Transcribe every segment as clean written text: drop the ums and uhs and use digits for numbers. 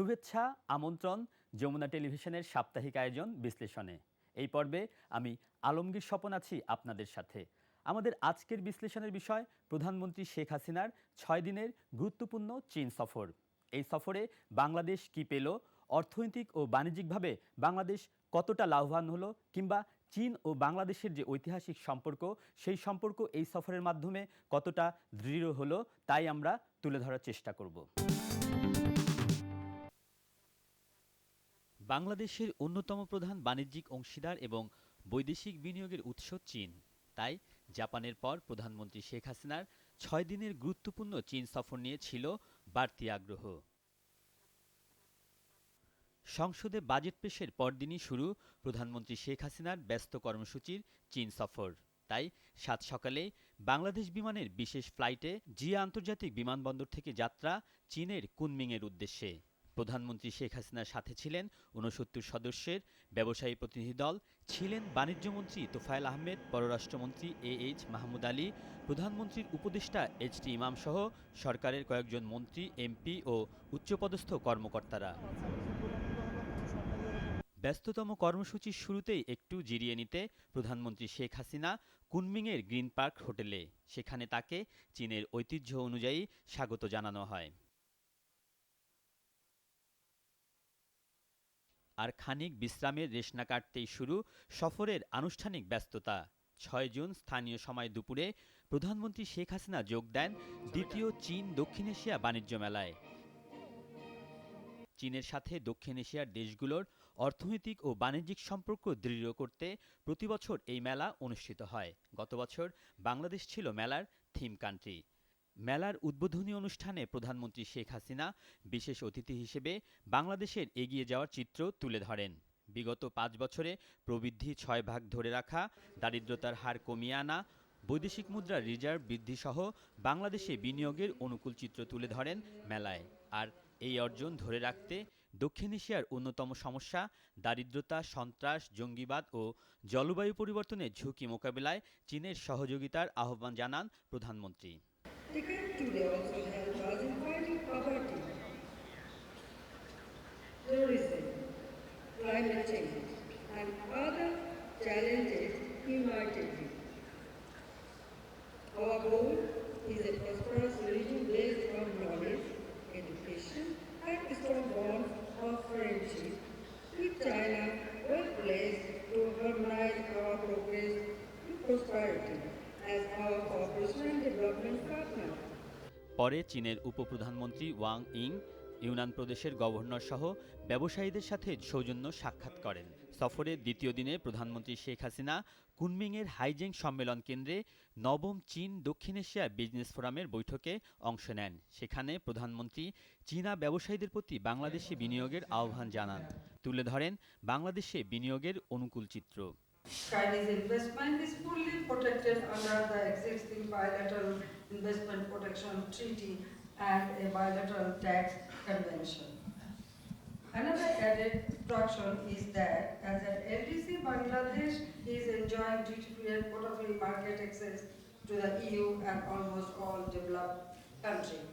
শুভেচ্ছা আমন্ত্রণ যমুনা টেলিভিশনের সাপ্তাহিক আয়োজন বিশ্লেষণে। এই পর্বে আমি আলমগীর স্বপন আছি আপনাদের সাথে। আমাদের আজকের বিশ্লেষণের বিষয় প্রধানমন্ত্রী শেখ হাসিনার 6 দিনের গুরুত্বপূর্ণ চীন সফর। এই সফরে বাংলাদেশ কি পেল, অর্থনৈতিক ও বাণিজ্যিকভাবে বাংলাদেশ কতটা লাভবান হলো, কিংবা চীন ও বাংলাদেশের যে ঐতিহাসিক সম্পর্ক সেই সম্পর্ক এই সফরের মাধ্যমে কতটা দৃঢ় হলো, তাই আমরা তুলে ধরার চেষ্টা করব। বাংলাদেশের অন্যতম প্রধান বাণিজ্যিক অংশীদার এবং বৈদেশিক বিনিয়োগের উৎস চীন। তাই জাপানের পর প্রধানমন্ত্রী শেখ হাসিনার 6 দিনের গুরুত্বপূর্ণ চীন সফর নিয়ে ছিল বাড়তি আগ্রহ। সংসদে বাজেট পেশের পরদিনই শুরু প্রধানমন্ত্রী শেখ হাসিনার ব্যস্ত কর্মসূচির চীন সফর। তাই 7 সকালে বাংলাদেশ বিমানের বিশেষ ফ্লাইটে জিয়া আন্তর্জাতিক বিমানবন্দর থেকে যাত্রা চীনের কুনমিংয়ের উদ্দেশ্যে। প্রধানমন্ত্রী শেখ হাসিনার সাথে ছিলেন 69 সদস্যের ব্যবসায়ী প্রতিনিধি দল, ছিলেন বাণিজ্যমন্ত্রী তোফায়েল আহমেদ, পররাষ্ট্রমন্ত্রী এইচ মাহমুদ আলী, প্রধানমন্ত্রীর উপদেষ্টা এইচ.টি ইমাম সহ সরকারের কয়েকজন মন্ত্রী, এমপি ও উচ্চপদস্থ কর্মকর্তারা। ব্যস্ততম কর্মসূচির শুরুতেই একটু জিরিয়ে নিতে প্রধানমন্ত্রী শেখ হাসিনা কুনমিংয়ের গ্রিন পার্ক হোটেলে। সেখানে তাকে চীনের ঐতিহ্য অনুযায়ী স্বাগত জানানো হয়। আর খানিক বিশ্রামের রেশনা কাটতেই শুরু সফরের আনুষ্ঠানিক ব্যস্ততা। 6 জুন স্থানীয় সময় দুপুরে প্রধানমন্ত্রী শেখ হাসিনা যোগ দেন দ্বিতীয় চীন দক্ষিণ এশিয়া বাণিজ্য মেলায়। চীনের সাথে দক্ষিণ এশিয়ার দেশগুলোর অর্থনৈতিক ও বাণিজ্যিক সম্পর্ক দৃঢ় করতে প্রতিবছর এই মেলা অনুষ্ঠিত হয়। গত বছর বাংলাদেশ ছিল মেলার থিম কান্ট্রি। মেলার উদ্বোধনী অনুষ্ঠানে প্রধানমন্ত্রী শেখ হাসিনা বিশেষ অতিথি হিসেবে বাংলাদেশের এগিয়ে যাওয়ার চিত্র তুলে ধরেন। বিগত 5 বছরে প্রবৃদ্ধি 6 ভাগ ধরে রাখা, দারিদ্রতার হার কমিয়ে আনা, বৈদেশিক মুদ্রার রিজার্ভ বৃদ্ধিসহ বাংলাদেশে বিনিয়োগের অনুকূল চিত্র তুলে ধরেন মেলায়। আর এই অর্জন ধরে রাখতে দক্ষিণ এশিয়ার অন্যতম সমস্যা দারিদ্রতা, সন্ত্রাস, জঙ্গিবাদ ও জলবায়ু পরিবর্তনের ঝুঁকি মোকাবিলায় চীনের সহযোগিতার আহ্বান জানান প্রধানমন্ত্রী। Today also help us in fighting poverty, terrorism, climate change, and other challenges united. Our goal is a prosperous region based on knowledge, education, and a strong bond of friendship with China, well placed to harmonize our progress to prosperity as our cooperation and development partner. পরে চীনের উপপ্রধানমন্ত্রী Wang ইং, Yunnan প্রদেশের governor সহ ব্যবসায়ীদের সাথে সৌজন্য সাক্ষাৎ করেন। সফরের দ্বিতীয় দিনে প্রধানমন্ত্রী শেখ হাসিনা কুনমিংয়ের হাইজেং সম্মেলন কেন্দ্রে নবম চীন দক্ষিণ এশিয়া বিজনেস ফোরামের বৈঠকে অংশ নেন। সেখানে প্রধানমন্ত্রী চীনা ব্যবসায়ীদের প্রতি বাংলাদেশে বিনিয়োগের আহ্বান জানান, তুলে ধরেন বাংলাদেশে বিনিয়োগের অনুকূল চিত্র। Chinese investment is fully protected under the existing bilateral investment protection treaty and a bilateral tax convention. Another added attraction is that as an LDC, Bangladesh is enjoying duty-free and quota-free market access to the EU and almost all developed countries.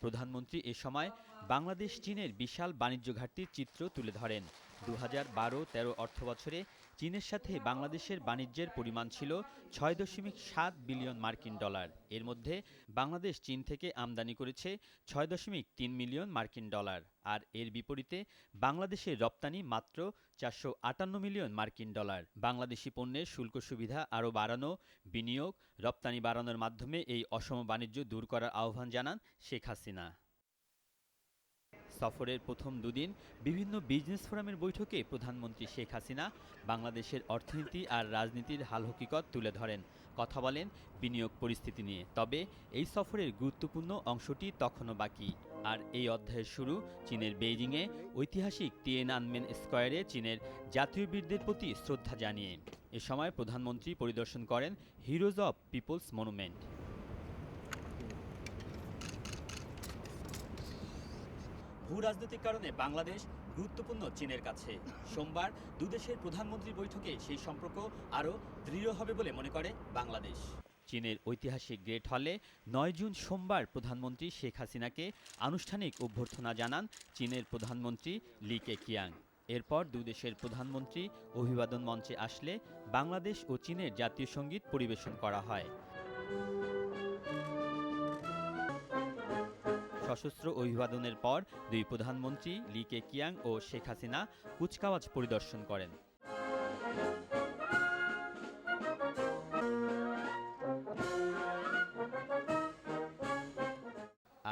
প্রধানমন্ত্রী এ সময় বাংলাদেশ চীনের বিশাল বাণিজ্য ঘাটতির চিত্র তুলে ধরেন। 2012-13 অর্থবছরে চীনের সাথে বাংলাদেশের বাণিজ্যের পরিমাণ ছিল 6.7 বিলিয়ন মার্কিন ডলার। এর মধ্যে বাংলাদেশ চীন থেকে আমদানি করেছে 6.3 মিলিয়ন মার্কিন ডলার। আর এর বিপরীতে বাংলাদেশের রপ্তানি মাত্র 458 মিলিয়ন মার্কিন ডলার। বাংলাদেশি পণ্যের শুল্ক সুবিধা আরও বাড়ানো, বিনিয়োগ, রপ্তানি বাড়ানোর মাধ্যমে এই অসম বাণিজ্য দূর করার আহ্বান জানান শেখ হাসিনা। সফরের প্রথম দুদিন বিভিন্ন বিজনেস ফোরামের বৈঠকে প্রধানমন্ত্রী শেখ হাসিনা বাংলাদেশের অর্থনীতি আর রাজনীতির হাল হকিকত তুলে ধরেন, কথা বলেন বিনিয়োগ পরিস্থিতি নিয়ে। তবে এই সফরের গুরুত্বপূর্ণ অংশটি তখনও বাকি। আর এই অধ্যায়ের শুরু চীনের বেইজিংয়ে ঐতিহাসিক টিয়েনআনমেন স্কয়ারে চীনের জাতীয় বীরদের প্রতি শ্রদ্ধা জানিয়ে। এ সময় প্রধানমন্ত্রী পরিদর্শন করেন হিরোজ অব পিপলস মনুমেন্ট। ভূ রাজনৈতিক কারণে বাংলাদেশ গুরুত্বপূর্ণ চীনের কাছে। সোমবার দুদেশের প্রধানমন্ত্রীর বৈঠকে সেই সম্পর্ক আরও দৃঢ় হবে বলে মনে করে বাংলাদেশ। চীনের ঐতিহাসিক গ্রেট হলে ৯ জুন সোমবার প্রধানমন্ত্রী শেখ হাসিনাকে আনুষ্ঠানিক অভ্যর্থনা জানান চীনের প্রধানমন্ত্রী লি কেকিয়াং। এরপর দুই দেশের প্রধানমন্ত্রী অভিবাদন মঞ্চে আসলে বাংলাদেশ ও চীনের জাতীয় সঙ্গীত পরিবেশন করা হয়। সশস্ত্র অভিবাদনের পর দুই প্রধানমন্ত্রী লি কেকিয়াং ও শেখ হাসিনা কুচকাওয়াজ পরিদর্শন করেন।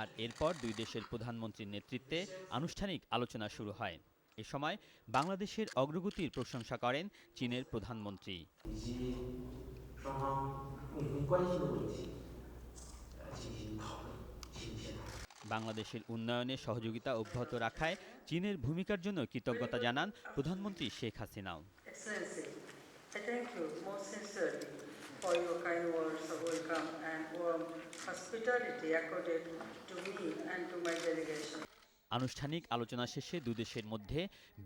আর এরপর দুই দেশের প্রধানমন্ত্রীর নেতৃত্বে আনুষ্ঠানিক আলোচনা শুরু হয়। এ সময় বাংলাদেশের অগ্রগতির প্রশংসা করেন চীনের প্রধানমন্ত্রী। বাংলাদেশের উন্নয়নে সহযোগিতা অব্যাহত রাখায় চীনের ভূমিকার জন্য কৃতজ্ঞতা জানান প্রধানমন্ত্রী Sheikh হাসিনাও। For your kind words of welcome and warm hospitality accorded to me and to my delegation. আনুষ্ঠানিক আলোচনা শেষে দুই দেশের মধ্যে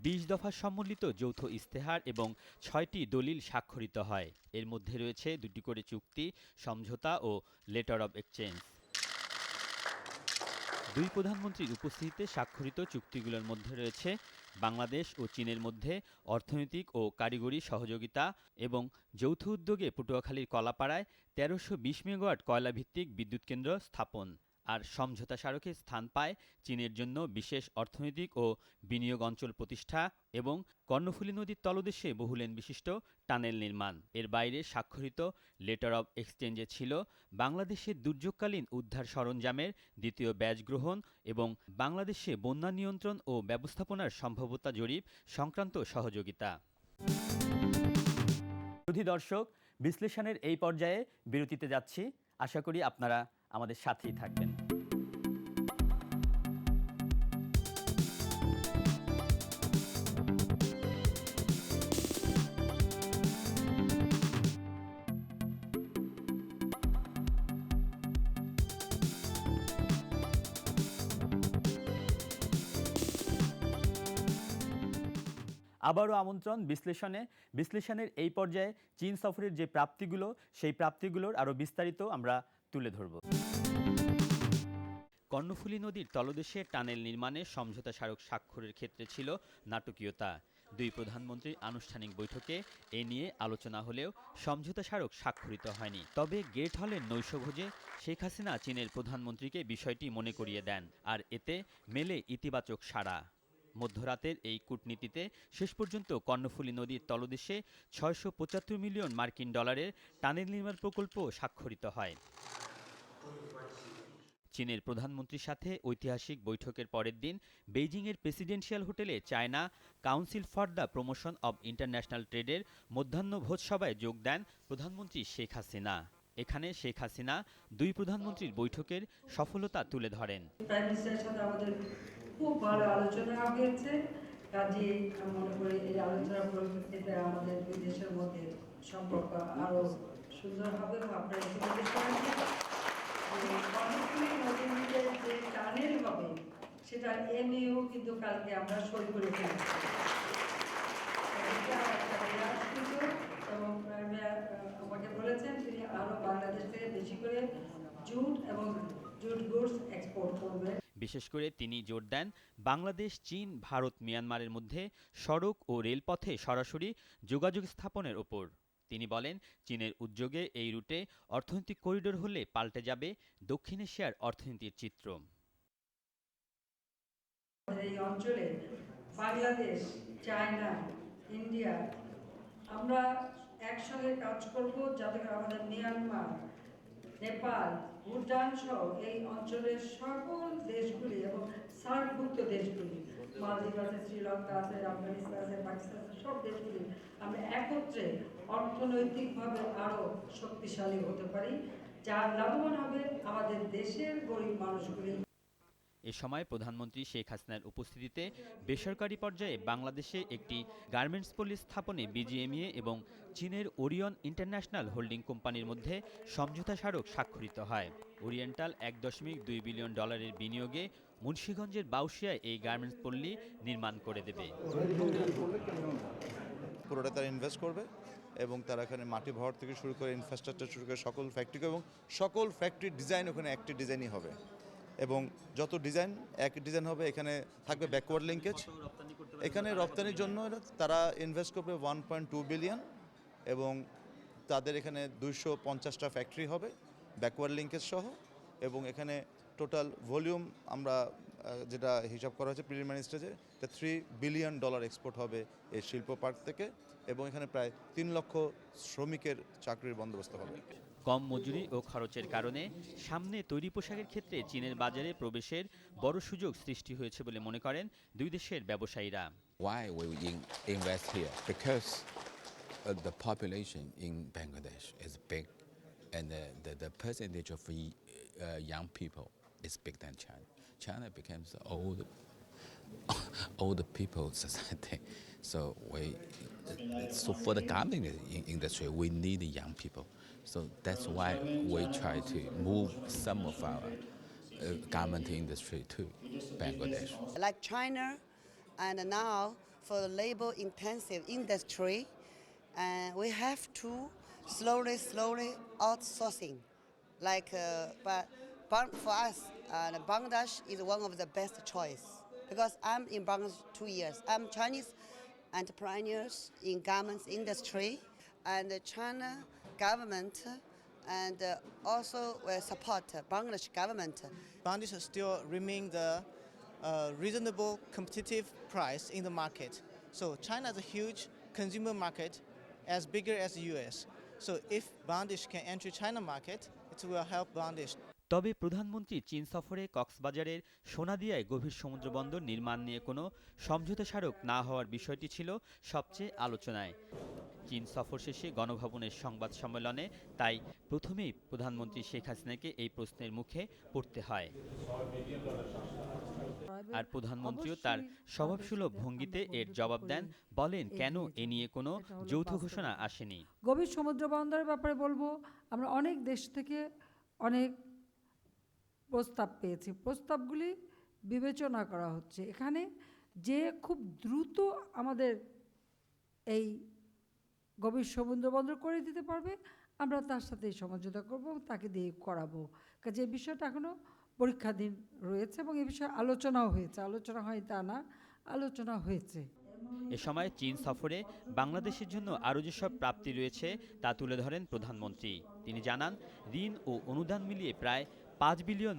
২০ দফা সম্মিলিত যৌথ ইস্তেহার এবং ৬টি দলিল স্বাক্ষরিত হয়। এর মধ্যে রয়েছে ২টি করে চুক্তি, সমঝোতা ও লেটার অব এক্সচেঞ্জ। দুই প্রধানমন্ত্রীর উপস্থিতিতে স্বাক্ষরিত চুক্তিগুলোর মধ্যে রয়েছে বাংলাদেশ ও চীনের মধ্যে অর্থনৈতিক ও কারিগরি সহযোগিতা এবং যৌথ উদ্যোগে পটুয়াখালীর কলাপাড়ায় ১৩২০ মেগাওয়াট কয়লাভিত্তিক বিদ্যুৎ কেন্দ্র স্থাপন। আর সমঝোতা স্মারকে স্থান পায় চীনের জন্য বিশেষ অর্থনৈতিক ও বিনিয়োগ অঞ্চল প্রতিষ্ঠা এবং কর্ণফুলী নদীর তলদেশে বহুলেন বিশিষ্ট টানেল নির্মাণ। এর বাইরে স্বাক্ষরিত লেটার অব এক্সচেঞ্জে ছিল বাংলাদেশের দুর্যোগকালীন উদ্ধার সরঞ্জামের দ্বিতীয় ব্যাচ গ্রহণ এবং বাংলাদেশে বন্যা নিয়ন্ত্রণ ও ব্যবস্থাপনার সম্ভাব্যতা জরিপ সংক্রান্ত সহযোগিতা। সুধী দর্শক, বিশ্লেষণের এই পর্যায়ে বিরতিতে যাচ্ছি। আশা করি আপনারা আমাদের সাথেই থাকবেন। আবারও আমন্ত্রণ বিশ্লেষণের এই পর্যায়ে চীন সফরের যে প্রাপ্তিগুলো, সেই প্রাপ্তিগুলোর আরও বিস্তারিত আমরা তুলে ধরব। কর্ণফুলী নদীর তলদেশে টানেল নির্মাণে সমঝোতা স্মারক স্বাক্ষরের ক্ষেত্রে ছিল নাটকীয়তা। দুই প্রধানমন্ত্রীর আনুষ্ঠানিক বৈঠকে এ নিয়ে আলোচনা হলেও সমঝোতা স্মারক স্বাক্ষরিত হয়নি। তবে গেট হলের নৈশভোজে শেখ হাসিনা চীনের প্রধানমন্ত্রীকে বিষয়টি মনে করিয়ে দেন, আর এতে মেলে ইতিবাচক সাড়া। মধ্যরাতের এই কূটনীতিতে শেষ পর্যন্ত কর্ণফুলী নদীর তলদেশে ৬৭৫ মিলিয়ন মার্কিন ডলারের টানেল নির্মাণ প্রকল্প স্বাক্ষরিত হয়। চীনের প্রধানমন্ত্রীর সাথে ঐতিহাসিক বৈঠকের পরের দিন বেইজিংয়ের প্রেসিডেন্সিয়াল হোটেলে China council for the promotion of international ট্রেডের মধ্যাহ্ন ভোজসভায় যোগ দেন প্রধানমন্ত্রী শেখ হাসিনা। এখানে শেখ হাসিনা দুই প্রধানমন্ত্রীর বৈঠকের সফলতা তুলে ধরেন। খুব ভালো আলোচনা হয়েছে, কাজে মনে করি এই আলোচনার পরিপ্রেক্ষিতে আমাদের দুই দেশের মধ্যে সম্পর্ক আরো সুন্দর হবে। আপনারা নদীর নিচে যে টানেল হবে সেটা এমইউ কিন্তু কালকে আমরা সই করে ফেলেছি এবং আমাকে বলেছেন তিনি আরো বাংলাদেশ থেকে বেশি করে জুট এবং জুট গুডস এক্সপোর্ট করবেন। বিশেষ করে তিনি জোর দেন বাংলাদেশ, চীন, ভারত, মিয়ানমারের মধ্যে সড়ক ও রেলপথে সরাসরি যোগাযোগ স্থাপনের ওপর। তিনি বলেন, চীনের উদ্যোগে এই রুটে অর্থনৈতিক করিডোর হলে পাল্টে যাবে দক্ষিণ এশিয়ার অর্থনীতির চিত্র। এই অঞ্চলে বাংলাদেশ, চায়না, ইন্ডিয়া আমরা একসঙ্গে কাজ করব যাতে করে আমাদের মিয়ানমার, নেপাল, ভুটান সহ এই অঞ্চলের সকল দেশগুলি এবং সার্কভুক্ত দেশগুলি, মালদ্বীপ আছে, শ্রীলঙ্কা আছে, আফগানিস্তান আছে, পাকিস্তান আছে, সব দেশগুলি আমরা একত্রে অর্থনৈতিকভাবে আরো শক্তিশালী হতে পারি, যার লাভবান হবে আমাদের দেশের গরিব মানুষগুলি। এ সময় প্রধানমন্ত্রী শেখ হাসিনার উপস্থিতিতে বেসরকারি পর্যায়ে বাংলাদেশে একটি গার্মেন্টস পল্লী স্থাপনে বিজিএমইএ এবং চীনের ওরিয়ন ইন্টারন্যাশনাল হোল্ডিং কোম্পানির মধ্যে সমঝোতা স্মারক স্বাক্ষরিত হয়। ওরিয়েন্টাল ১.২ বিলিয়ন ডলারের বিনিয়োগে মুন্সিগঞ্জের বাউশিয়ায় এই গার্মেন্টস পল্লী নির্মাণ করে দেবে। পুরোটা তারা ইনভেস্ট করবে এবং তারা এখানে মাটি ভরাট থেকে শুরু করে ইনফ্রাস্ট্রাকচার শুরু করে সকল ফ্যাক্টরি এবং সকল ফ্যাক্টরির ডিজাইন ওখানে একটি ডিজাইনই হবে এবং যত ডিজাইন এক ডিজাইন হবে। এখানে থাকবে ব্যাকওয়ার্ড লিঙ্কেজ। এখানে রপ্তানির জন্য তারা ইনভেস্ট করবে 1.2 বিলিয়ন এবং তাদের এখানে 250টা ফ্যাক্টরি হবে ব্যাকওয়ার্ড লিঙ্কেজ সহ এবং এখানে টোটাল ভলিউম আমরা যেটা হিসাব করা হয়েছে প্রিলিমিনারি স্টেজে $3 বিলিয়ন এক্সপোর্ট হবে এই শিল্প পার্ক থেকে এবং এখানে প্রায় 3 লক্ষ শ্রমিকের চাকরির বন্দোবস্ত হবে। কম মজুরি ও খরচের কারণে সামনে তৈরি পোশাকের ক্ষেত্রে চীনের বাজারে প্রবেশের বড় সুযোগ সৃষ্টি হয়েছে বলে মনে করেন দুই দেশের ব্যবসায়ীরা। Why we invest here? Because the population in Bangladesh is big, and the percentage of young people is bigger than China. China becomes the old people society. So for the garment industry, we need young people. So that's why we try to move some of our garment industry to Bangladesh. Like China, and now for the labor-intensive industry, we have to slowly outsourcing. But for us, Bangladesh is one of the best choice because I'm in Bangladesh 2 years. I'm Chinese entrepreneurs in garments industry, and the China government and also will support Bangladesh government. Bangladesh still remain the reasonable competitive price in the market. So China is a huge consumer market, as bigger as the US. So if Bangladesh can enter China market, it will help Bangladesh. তবে প্রধানমন্ত্রী চীন সফরে কক্সবাজারের সোনাদিয়ায় গভীর সমুদ্রবন্দর নির্মাণ নিয়ে কোনো সমঝোতা স্মারক না হওয়ার বিষয়টি ছিল সবচেয়ে আলোচনায়। চীন সফর শেষে গণভবনের সংবাদ সম্মেলনে তাই প্রথমেই প্রধানমন্ত্রী শেখ হাসিনাকে এই প্রশ্নের মুখে পড়তে হয়। আর প্রধানমন্ত্রীও তার স্বভাবসুলভ ভঙ্গিতে এর জবাব দেন, বলেন কেন এ নিয়ে কোনো যৌথ ঘোষণা আসেনি। গভীর সমুদ্র বন্দরের ব্যাপারে বলবো, আমরা অনেক দেশ থেকে অনেক প্রস্তাব পেয়েছি, প্রস্তাবগুলি বিবেচনা করা হচ্ছে। এখানে যে খুব দ্রুত আমাদের এই গভীর সমুদ্র বন্দর করে দিতে পারবে, আমরা তার সাথে সমঝোতা করব, তাকে দিয়ে করাবো। কাজে এই বিষয়টা এখনও পরীক্ষাধীন রয়েছে এবং এ বিষয়ে আলোচনাও হয়েছে। আলোচনা হয় তা না, আলোচনা হয়েছে। এ সময় চীন সফরে বাংলাদেশের জন্য আরও যেসব প্রাপ্তি রয়েছে তা তুলে ধরেন প্রধানমন্ত্রী। তিনি জানান, ঋণ ও অনুদান মিলিয়ে প্রায় $5 বিলিয়ন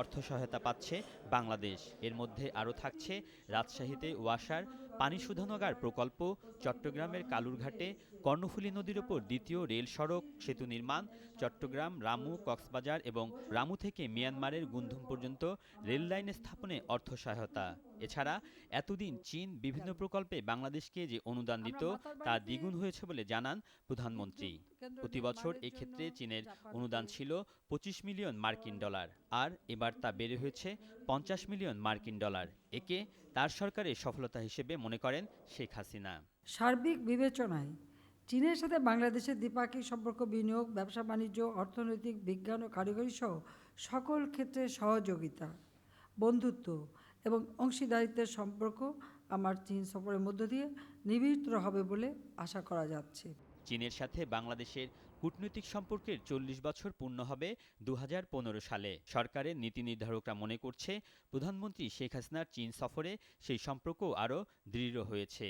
অর্থ সহায়তা পাচ্ছে বাংলাদেশ। এর মধ্যে আরও থাকছে রাজশাহীতে ওয়াসার পানি শোধনাগার প্রকল্প, চট্টগ্রামের কালুরঘাটে কর্ণফুলী নদীর ওপর দ্বিতীয় রেল সড়ক সেতু নির্মাণ, চট্টগ্রাম, রামু, কক্সবাজার এবং রামু থেকে মিয়ানমারের গুন্ধুম পর্যন্ত রেল লাইন স্থাপনে অর্থ সহায়তা। এছাড়া এতদিন চীন বিভিন্ন প্রকল্পে বাংলাদেশকে যে অনুদান দিত তা দ্বিগুণ হয়েছে বলে জানান প্রধানমন্ত্রী। প্রতি বছর এক্ষেত্রে চীনের অনুদান ছিল $25 মিলিয়ন, আর এবার তা বেড়ে হয়েছে $50 মিলিয়ন। একে তার সরকারের সফলতা হিসেবে মনে করেন শেখ হাসিনা। সার্বিক বিবেচনায় চীনের সাথে বাংলাদেশের দ্বিপাক্ষিক সম্পর্ক, বিনিয়োগ, ব্যবসা বাণিজ্য, অর্থনৈতিক, বিজ্ঞান ও কারিগরি সহ সকল ক্ষেত্রে সহযোগিতা, বন্ধুত্ব এবং অংশীদারিত্বের সম্পর্ক আমার চীন সফরের মধ্য দিয়ে নিবিড় হবে বলে আশা করা যাচ্ছে। চীনের সাথে বাংলাদেশের কূটনৈতিক সম্পর্কের 40 বছর পূর্ণ হবে 2015 সালে। সরকারের নীতি নির্ধারকরা মনে করছে, প্রধানমন্ত্রী শেখ হাসিনার চীন সফরে সেই সম্পর্ক আরও দৃঢ় হয়েছে।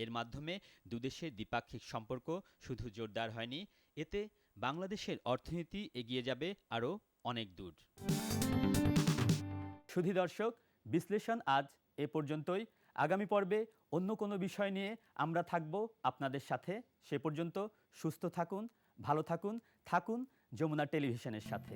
এর মাধ্যমে দুদেশের দ্বিপাক্ষিক সম্পর্ক শুধু জোরদার হয়নি, এতে বাংলাদেশের অর্থনীতি এগিয়ে যাবে আরও অনেক দূর। সুধী দর্শক, বিশ্লেষণ আজ এ পর্যন্তই। আগামী পর্বে অন্য কোনো বিষয় নিয়ে আমরা থাকব আপনাদের সাথে। সে পর্যন্ত সুস্থ থাকুন, ভালো থাকুন, থাকুন যমুনা টেলিভিশনের সাথে।